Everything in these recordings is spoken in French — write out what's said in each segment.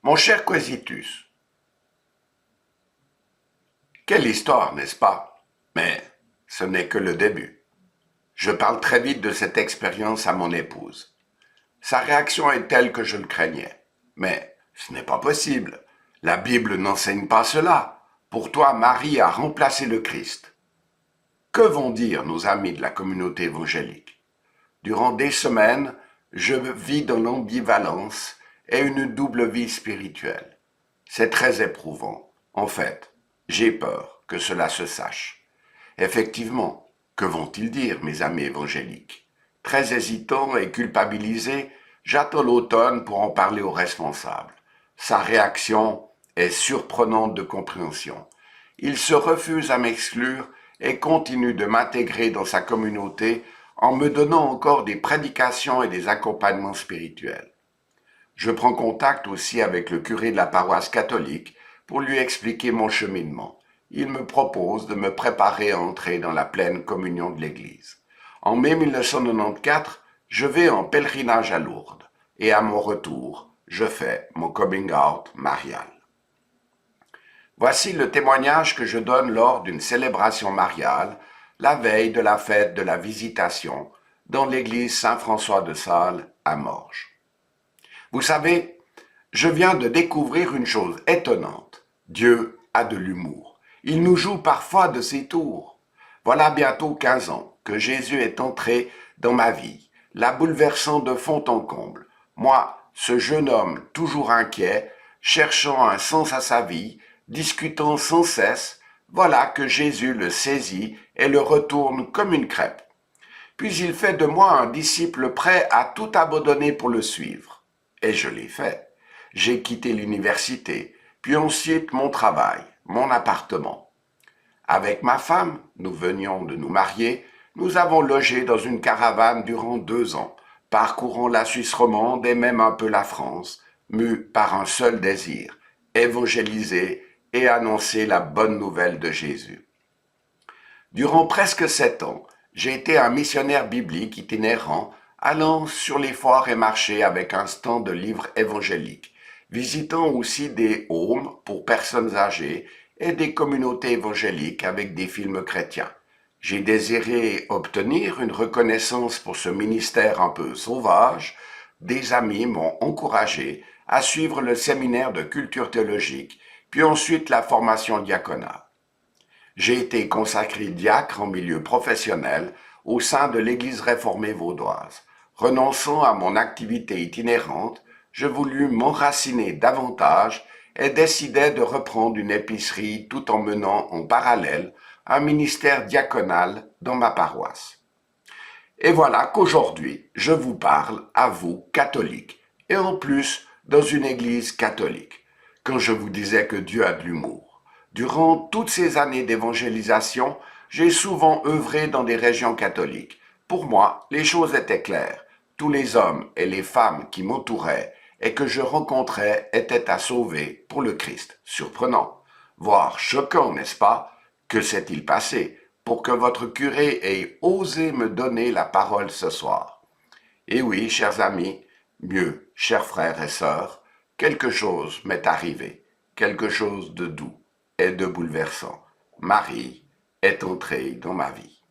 Mon cher Quesitus, quelle histoire, n'est-ce pas? Mais ce n'est que le début. Je parle très vite de cette expérience à mon épouse. Sa réaction est telle que je le craignais. Mais ce n'est pas possible. La Bible n'enseigne pas cela. Pour toi, Marie a remplacé le Christ. Que vont dire nos amis de la communauté évangélique? Durant des semaines, je vis dans l'ambivalence et une double vie spirituelle. C'est très éprouvant. En fait, j'ai peur que cela se sache. Effectivement, que vont-ils dire, mes amis évangéliques? Très hésitant et culpabilisé, j'attends l'automne pour en parler aux responsables. Sa réaction est surprenante de compréhension. Il se refuse à m'exclure et continue de m'intégrer dans sa communauté en me donnant encore des prédications et des accompagnements spirituels. Je prends contact aussi avec le curé de la paroisse catholique pour lui expliquer mon cheminement. Il me propose de me préparer à entrer dans la pleine communion de l'Église. En mai 1994, je vais en pèlerinage à Lourdes et à mon retour, je fais mon coming out marial. Voici le témoignage que je donne lors d'une célébration mariale, la veille de la fête de la Visitation, dans l'église Saint-François de Sales à Morges. Vous savez, je viens de découvrir une chose étonnante. Dieu a de l'humour. Il nous joue parfois de ses tours. Voilà bientôt 15 ans que Jésus est entré dans ma vie, la bouleversant de fond en comble. Moi, ce jeune homme toujours inquiet, cherchant un sens à sa vie, discutant sans cesse, voilà que Jésus le saisit et le retourne comme une crêpe. Puis il fait de moi un disciple prêt à tout abandonner pour le suivre. Et je l'ai fait. J'ai quitté l'université, puis ensuite mon travail, mon appartement. Avec ma femme, nous venions de nous marier, nous avons logé dans une caravane durant 2 ans, parcourant la Suisse romande et même un peu la France, mus par un seul désir, évangéliser et annoncer la bonne nouvelle de Jésus. Durant presque 7 ans, j'ai été un missionnaire biblique itinérant, allant sur les foires et marchés avec un stand de livres évangéliques, visitant aussi des homes pour personnes âgées et des communautés évangéliques avec des films chrétiens. J'ai désiré obtenir une reconnaissance pour ce ministère un peu sauvage. Des amis m'ont encouragé à suivre le séminaire de culture théologique, puis ensuite la formation diaconale. J'ai été consacré diacre en milieu professionnel au sein de l'Église réformée vaudoise. Renonçant à mon activité itinérante, je voulus m'enraciner davantage et décidai de reprendre une épicerie tout en menant en parallèle un ministère diaconal dans ma paroisse. Et voilà qu'aujourd'hui, je vous parle à vous, catholiques, et en plus dans une église catholique, quand je vous disais que Dieu a de l'humour. Durant toutes ces années d'évangélisation, j'ai souvent œuvré dans des régions catholiques. Pour moi, les choses étaient claires. Tous les hommes et les femmes qui m'entouraient et que je rencontrais étaient à sauver pour le Christ. Surprenant, voire choquant, n'est-ce pas? Que s'est-il passé pour que votre curé ait osé me donner la parole ce soir? Et oui, chers amis, mieux, chers frères et sœurs, quelque chose m'est arrivé, quelque chose de doux et de bouleversant. Marie est entrée dans ma vie.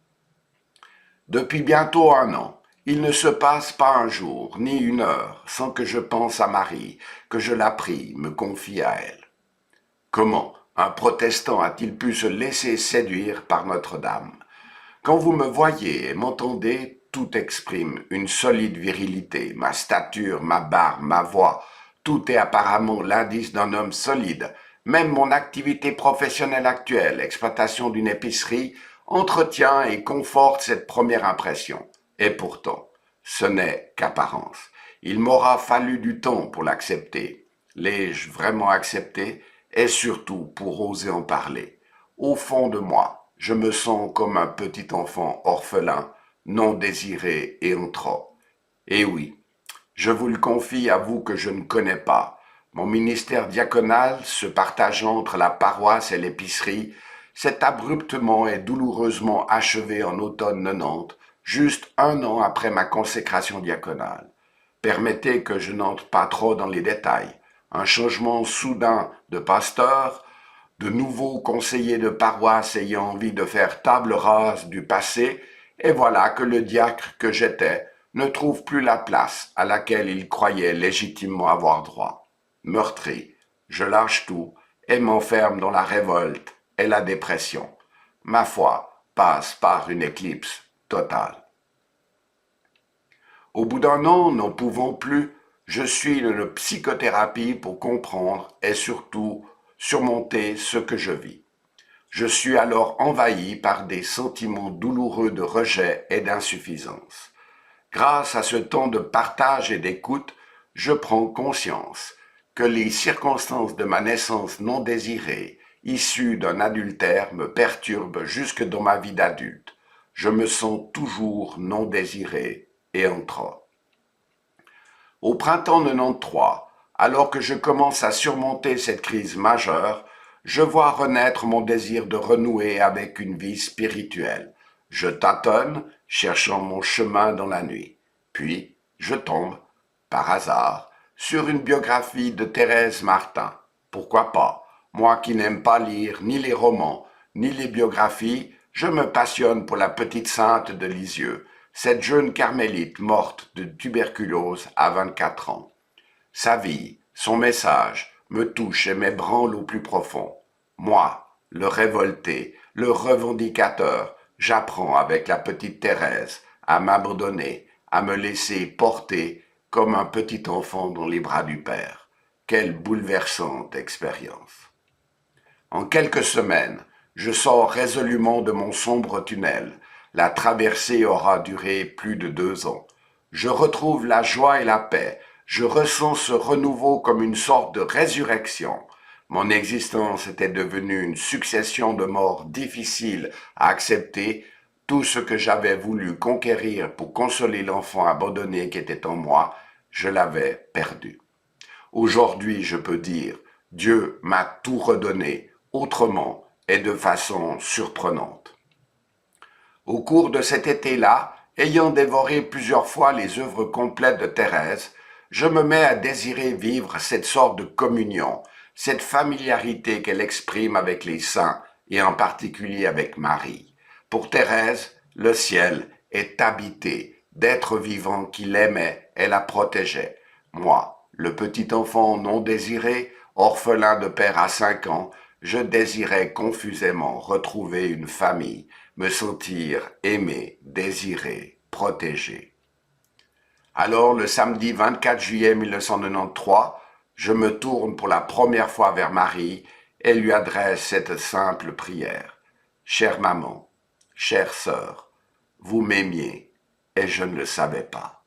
Depuis bientôt 1 an, il ne se passe pas un jour, ni une heure, sans que je pense à Marie, que je la prie, me confie à elle. Comment un protestant a-t-il pu se laisser séduire par Notre-Dame? Quand vous me voyez et m'entendez, tout exprime une solide virilité, ma stature, ma barbe, ma voix, tout est apparemment l'indice d'un homme solide. Même mon activité professionnelle actuelle, exploitation d'une épicerie, entretient et conforte cette première impression. Et pourtant, ce n'est qu'apparence. Il m'aura fallu du temps pour l'accepter. L'ai-je vraiment accepté? Et surtout pour oser en parler. Au fond de moi, je me sens comme un petit enfant orphelin, non désiré et en trop. Et oui, je vous le confie à vous que je ne connais pas. Mon ministère diaconal, se partageant entre la paroisse et l'épicerie, s'est abruptement et douloureusement achevé en automne 90, juste 1 an après ma consécration diaconale. Permettez que je n'entre pas trop dans les détails. un changement soudain de pasteur, de nouveaux conseillers de paroisse ayant envie de faire table rase du passé, et voilà que le diacre que j'étais ne trouve plus la place à laquelle il croyait légitimement avoir droit. Meurtri, je lâche tout et m'enferme dans la révolte et la dépression. Ma foi passe par une éclipse totale. Au bout d'un an, n'en pouvant plus, je suis une psychothérapie pour comprendre et surtout surmonter ce que je vis. Je suis alors envahi par des sentiments douloureux de rejet et d'insuffisance. Grâce à ce temps de partage et d'écoute, je prends conscience que les circonstances de ma naissance non désirée, issues d'un adultère, me perturbent jusque dans ma vie d'adulte. Je me sens toujours non désiré et en trop. Au printemps 93, alors que je commence à surmonter cette crise majeure, je vois renaître mon désir de renouer avec une vie spirituelle. Je tâtonne, cherchant mon chemin dans la nuit. Puis, je tombe, par hasard, sur une biographie de Thérèse Martin. Pourquoi pas? Moi qui n'aime pas lire ni les romans, ni les biographies, je me passionne pour la petite sainte de Lisieux, cette jeune carmélite morte de tuberculose à 24 ans. Sa vie, son message, me touche et m'ébranle au plus profond. Moi, le révolté, le revendicateur, j'apprends avec la petite Thérèse à m'abandonner, à me laisser porter comme un petit enfant dans les bras du Père. Quelle bouleversante expérience. En quelques semaines, je sors résolument de mon sombre tunnel. La traversée aura duré plus de 2 ans. Je retrouve la joie et la paix. Je ressens ce renouveau comme une sorte de résurrection. Mon existence était devenue une succession de morts difficiles à accepter. Tout ce que j'avais voulu conquérir pour consoler l'enfant abandonné qui était en moi, je l'avais perdu. Aujourd'hui, je peux dire, Dieu m'a tout redonné, autrement et de façon surprenante. Au cours de cet été-là, ayant dévoré plusieurs fois les œuvres complètes de Thérèse, je me mets à désirer vivre cette sorte de communion, cette familiarité qu'elle exprime avec les saints et en particulier avec Marie. Pour Thérèse, le ciel est habité d'êtres vivants qui l'aimaient et la protégeaient. Moi, le petit enfant non désiré, orphelin de père à 5 ans, je désirais confusément retrouver une famille, me sentir aimé, désiré, protégé. Alors, le samedi 24 juillet 1993, je me tourne pour la première fois vers Marie et lui adresse cette simple prière. Chère maman, chère sœur, vous m'aimiez et je ne le savais pas.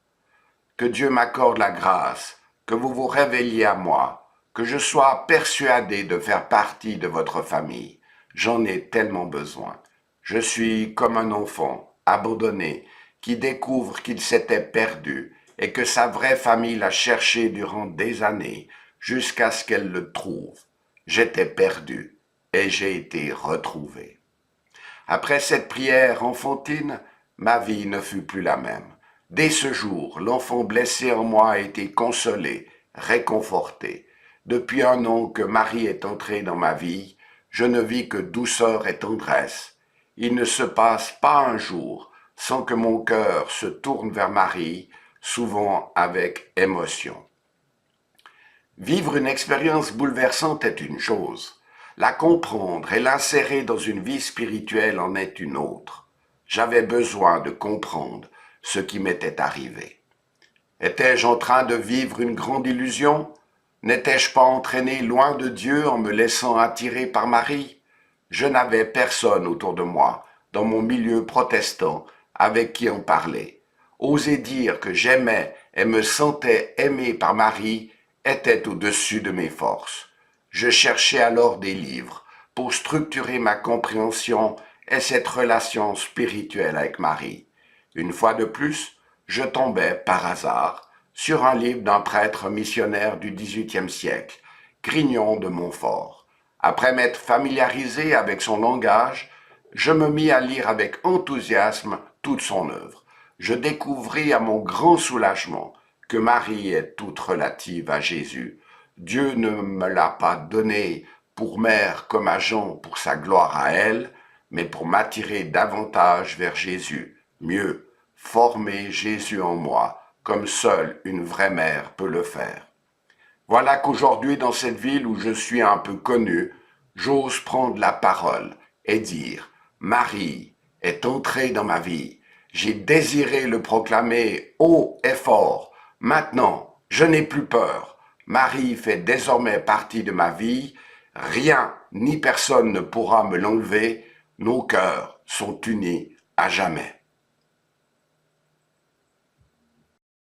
Que Dieu m'accorde la grâce, que vous vous révéliez à moi, que je sois persuadé de faire partie de votre famille. J'en ai tellement besoin. Je suis comme un enfant, abandonné, qui découvre qu'il s'était perdu et que sa vraie famille l'a cherché durant des années jusqu'à ce qu'elle le trouve. J'étais perdu et j'ai été retrouvé. Après cette prière enfantine, ma vie ne fut plus la même. Dès ce jour, l'enfant blessé en moi a été consolé, réconforté. Depuis un an que Marie est entrée dans ma vie, je ne vis que douceur et tendresse. Il ne se passe pas un jour sans que mon cœur se tourne vers Marie, souvent avec émotion. Vivre une expérience bouleversante est une chose. La comprendre et l'insérer dans une vie spirituelle en est une autre. J'avais besoin de comprendre ce qui m'était arrivé. Étais-je en train de vivre une grande illusion? N'étais-je pas entraîné loin de Dieu en me laissant attirer par Marie? Je n'avais personne autour de moi, dans mon milieu protestant, avec qui en parler. Oser dire que j'aimais et me sentais aimé par Marie était au-dessus de mes forces. Je cherchais alors des livres pour structurer ma compréhension et cette relation spirituelle avec Marie. Une fois de plus, je tombais, par hasard, sur un livre d'un prêtre missionnaire du XVIIIe siècle, Grignon de Montfort. Après m'être familiarisé avec son langage, je me mis à lire avec enthousiasme toute son œuvre. Je découvris à mon grand soulagement que Marie est toute relative à Jésus. Dieu ne me l'a pas donnée pour mère comme agent pour sa gloire à elle, mais pour m'attirer davantage vers Jésus. Mieux, former Jésus en moi, comme seule une vraie mère peut le faire. Voilà qu'aujourd'hui, dans cette ville où je suis un peu connu, j'ose prendre la parole et dire, Marie est entrée dans ma vie. J'ai désiré le proclamer haut et fort. Maintenant, je n'ai plus peur. Marie fait désormais partie de ma vie. Rien ni personne ne pourra me l'enlever. Nos cœurs sont unis à jamais.